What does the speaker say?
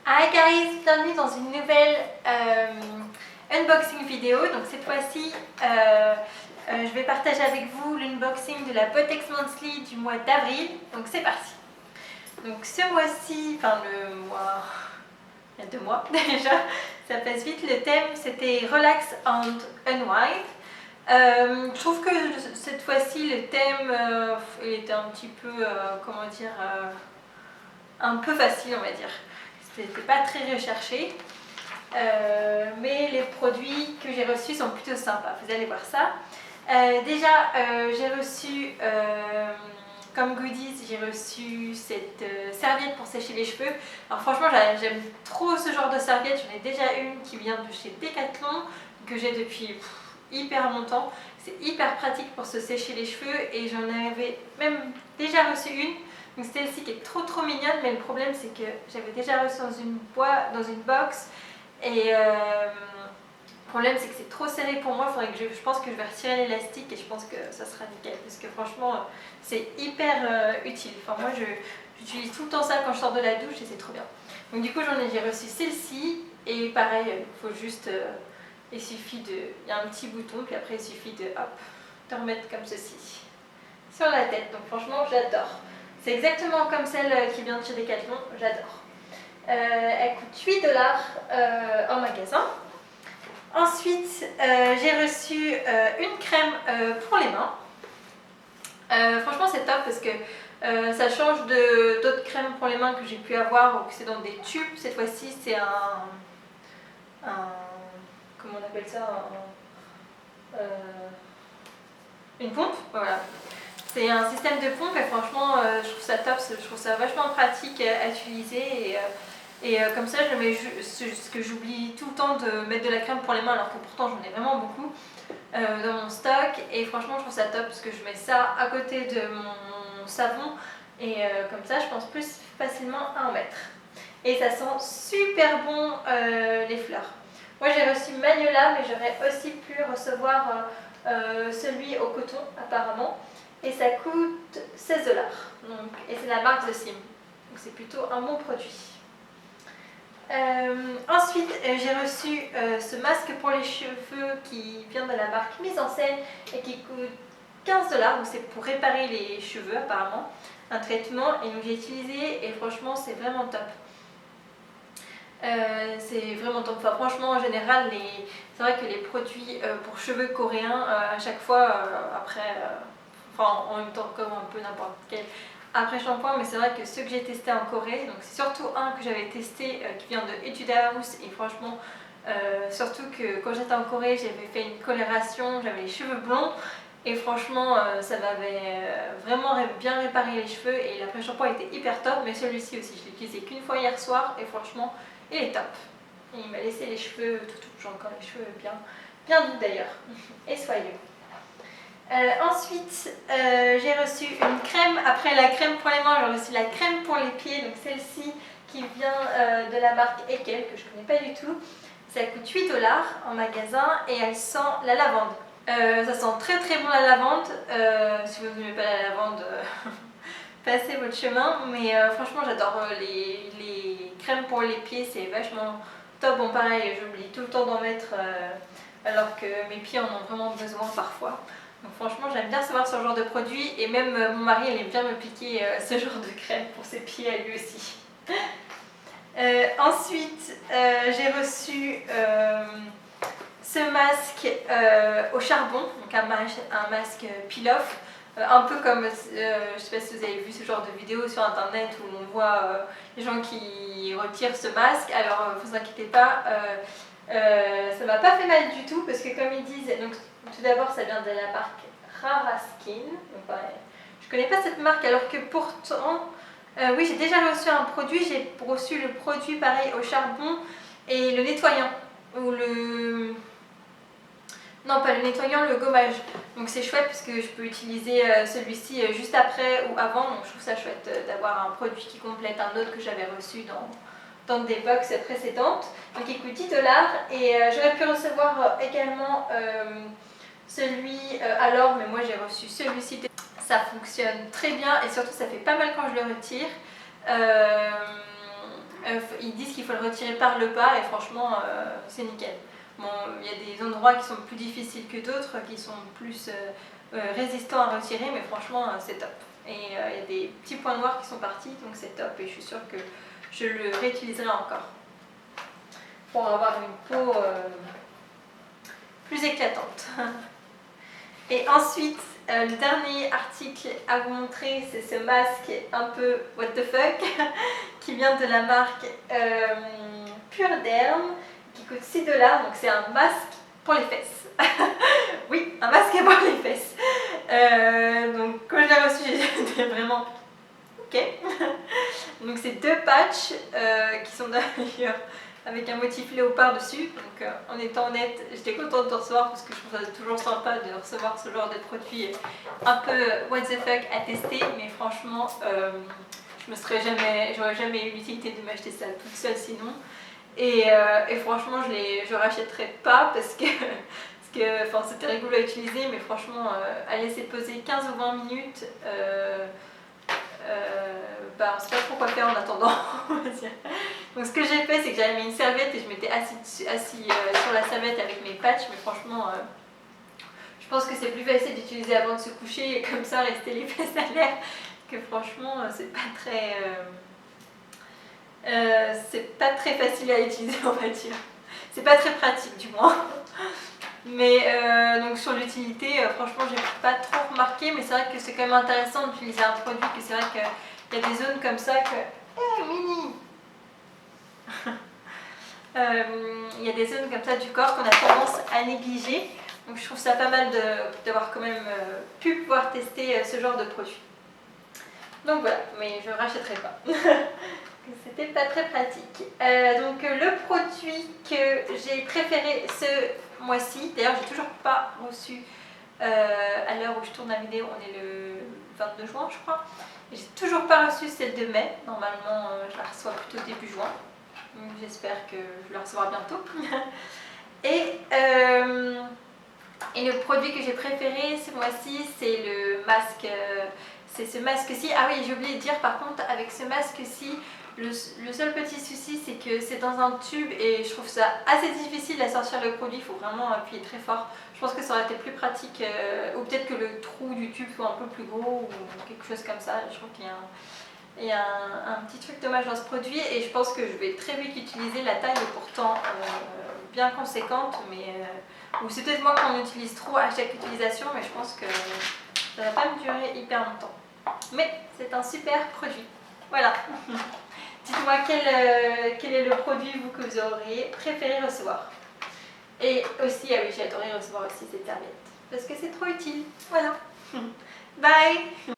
Hi guys, bienvenue dans une nouvelle unboxing vidéo. Donc cette fois-ci, je vais partager avec vous l'unboxing de la Botex Monthly du mois d'avril. Donc c'est parti. Donc ce mois-ci, enfin le mois, il y a 2 mois déjà, ça passe vite. Le thème c'était Relax and Unwind. Je trouve que cette fois-ci le thème il était un petit peu, comment dire, un peu facile on va dire. C'était pas très recherché, mais les produits que j'ai reçus sont plutôt sympas, vous allez voir ça. Déjà, j'ai reçu, comme goodies, j'ai reçu cette serviette pour sécher les cheveux. Alors franchement, j'aime trop ce genre de serviette, j'en ai déjà une qui vient de chez Decathlon, que j'ai depuis hyper longtemps. C'est hyper pratique pour se sécher les cheveux et j'en avais même déjà reçu une. Donc celle-ci qui est trop mignonne, mais le problème c'est que j'avais déjà reçu dans une boîte, dans une box, et le problème c'est que c'est trop serré pour moi. Faudrait que je pense que je vais retirer l'élastique et je pense que ça sera nickel parce que franchement c'est hyper utile. Enfin moi j'utilise tout le temps ça quand je sors de la douche et c'est trop bien. Donc du coup j'ai reçu celle-ci et pareil, il faut juste, il suffit de, il y a un petit bouton puis après il suffit de hop, de remettre comme ceci sur la tête. Donc franchement j'adore. C'est exactement comme celle qui vient de chez Decathlon, j'adore. Elle coûte 8 $ en magasin. Ensuite, j'ai reçu une crème pour les mains. Franchement, c'est top parce que ça change d'autres crèmes pour les mains que j'ai pu avoir, ou que c'est dans des tubes. Cette fois-ci, c'est comment on appelle ça, une pompe, voilà. C'est un système de pompe et franchement je trouve ça top, je trouve ça vachement pratique à utiliser et comme ça je mets ce que j'oublie tout le temps de mettre de la crème pour les mains alors que pourtant j'en ai vraiment beaucoup dans mon stock et franchement je trouve ça top parce que je mets ça à côté de mon savon et comme ça je pense plus facilement à en mettre. Et ça sent super bon les fleurs. Moi j'ai reçu Magnolia mais j'aurais aussi pu recevoir celui au coton apparemment. Et ça coûte 16 $. Donc, et c'est la marque The Sim. Donc c'est plutôt un bon produit. Ensuite, j'ai reçu ce masque pour les cheveux qui vient de la marque Mise en Scène et qui coûte 15 $. Donc c'est pour réparer les cheveux apparemment. Un traitement. Et donc j'ai utilisé et franchement c'est vraiment top. C'est vraiment top. Enfin, franchement en général c'est vrai que les produits pour cheveux coréens à chaque fois après enfin en même temps comme un peu n'importe quel après shampoing, mais c'est vrai que ceux que j'ai testés en Corée, donc c'est surtout un que j'avais testé qui vient de Etude House et franchement surtout que quand j'étais en Corée j'avais fait une coloration, j'avais les cheveux blonds et franchement ça m'avait vraiment bien réparé les cheveux et l'après-shampoing était hyper top, mais celui-ci aussi je l'ai utilisé qu'une fois hier soir et franchement il est top. Et il m'a laissé les cheveux tout, j'ai encore les cheveux bien doux d'ailleurs et soyeux. Ensuite, j'ai reçu une crème. Après la crème pour les mains, j'ai reçu la crème pour les pieds. Donc celle-ci qui vient de la marque Ekel, que je ne connais pas du tout. Ça coûte 8 $ en magasin et elle sent la lavande. Ça sent très bon la lavande. Si vous n'aimez pas la lavande, passez votre chemin. Mais franchement, j'adore les crèmes pour les pieds, c'est vachement top. Bon, pareil, j'oublie tout le temps d'en mettre alors que mes pieds en ont vraiment besoin parfois. Donc franchement j'aime bien recevoir ce genre de produit et même mon mari il aime bien me piquer ce genre de crème pour ses pieds à lui aussi. Ensuite j'ai reçu ce masque au charbon, donc un masque peel-off, un peu comme, je ne sais pas si vous avez vu ce genre de vidéo sur internet où on voit les gens qui retirent ce masque, alors ne vous inquiétez pas, ça m'a pas fait mal du tout parce que comme ils disent, donc tout d'abord ça vient de la marque Rara Skin, donc, ouais, je connais pas cette marque alors que pourtant oui j'ai déjà reçu un produit, j'ai reçu le produit pareil au charbon et le nettoyant ou le... non pas le nettoyant, le gommage, donc c'est chouette parce que je peux utiliser celui-ci juste après ou avant, donc je trouve ça chouette d'avoir un produit qui complète un autre que j'avais reçu dans des box précédentes. Donc il coûte 10 $ et j'aurais pu recevoir également celui alors, mais moi j'ai reçu celui-ci. Ça fonctionne très bien et surtout ça fait pas mal quand je le retire. Ils disent qu'il faut le retirer par le bas et franchement c'est nickel. Bon, il y a des endroits qui sont plus difficiles que d'autres, qui sont plus résistants à retirer, mais franchement c'est top. Et il y a des petits points noirs qui sont partis, donc c'est top et je suis sûre que je le réutiliserai encore pour avoir une peau plus éclatante. Et ensuite, le dernier article à vous montrer, c'est ce masque un peu what the fuck qui vient de la marque Pure Derm qui coûte 6 $. Donc c'est un masque pour les fesses. Oui, un masque pour les fesses. Donc quand je l'ai reçu, j'étais vraiment ok. Donc c'est 2 patchs qui sont d'ailleurs avec un motif léopard dessus. Donc en étant honnête, j'étais contente de recevoir parce que je trouve ça toujours sympa de recevoir ce genre de produit un peu what the fuck à tester. Mais franchement, j'aurais jamais eu l'utilité de m'acheter ça toute seule sinon. Et franchement, je rachèterais pas parce que c'était rigolo à utiliser, mais franchement, à laisser poser 15 ou 20 minutes, on sait pas trop quoi faire en attendant. Donc ce que j'ai fait, c'est que j'avais mis une serviette et je m'étais assis sur la serviette avec mes patchs, mais franchement, je pense que c'est plus facile d'utiliser avant de se coucher et comme ça rester les fesses à l'air, que franchement, c'est pas très facile à utiliser, on va dire. C'est pas très pratique du moins. Mais donc sur l'utilité, franchement, j'ai pas trop remarqué, mais c'est vrai que c'est quand même intéressant d'utiliser un produit, que c'est vrai qu'il y a des zones comme ça que... mini il y a des zones comme ça du corps qu'on a tendance à négliger. Donc je trouve ça pas mal d'avoir quand même pu pouvoir tester ce genre de produit. Donc voilà, mais je ne rachèterai pas. C'était pas très pratique. Donc le produit que j'ai préféré ce mois-ci, d'ailleurs j'ai toujours pas reçu, à l'heure où je tourne la vidéo, on est le 22 juin je crois, j'ai toujours pas reçu celle de mai, normalement je la reçois plutôt début juin, j'espère que je la recevrai bientôt. Et le produit que j'ai préféré ce mois-ci, c'est le masque, c'est ce masque-ci. Ah oui, j'ai oublié de dire par contre, avec ce masque-ci, le seul petit souci, c'est que c'est dans un tube et je trouve ça assez difficile à sortir le produit, il faut vraiment appuyer très fort. Je pense que ça aurait été plus pratique, ou peut-être que le trou du tube soit un peu plus gros ou quelque chose comme ça. Je trouve qu'il y a un petit truc dommage dans ce produit et je pense que je vais très vite l'utiliser. La taille est pourtant bien conséquente, mais ou c'est peut-être moi qu'on utilise trop à chaque utilisation, mais je pense que ça ne va pas me durer hyper longtemps. Mais c'est un super produit. Voilà. Dites-moi quel est le produit que vous auriez préféré recevoir. Et aussi, ah oui, j'ai adoré recevoir aussi cette serviette. Parce que c'est trop utile. Voilà. Bye.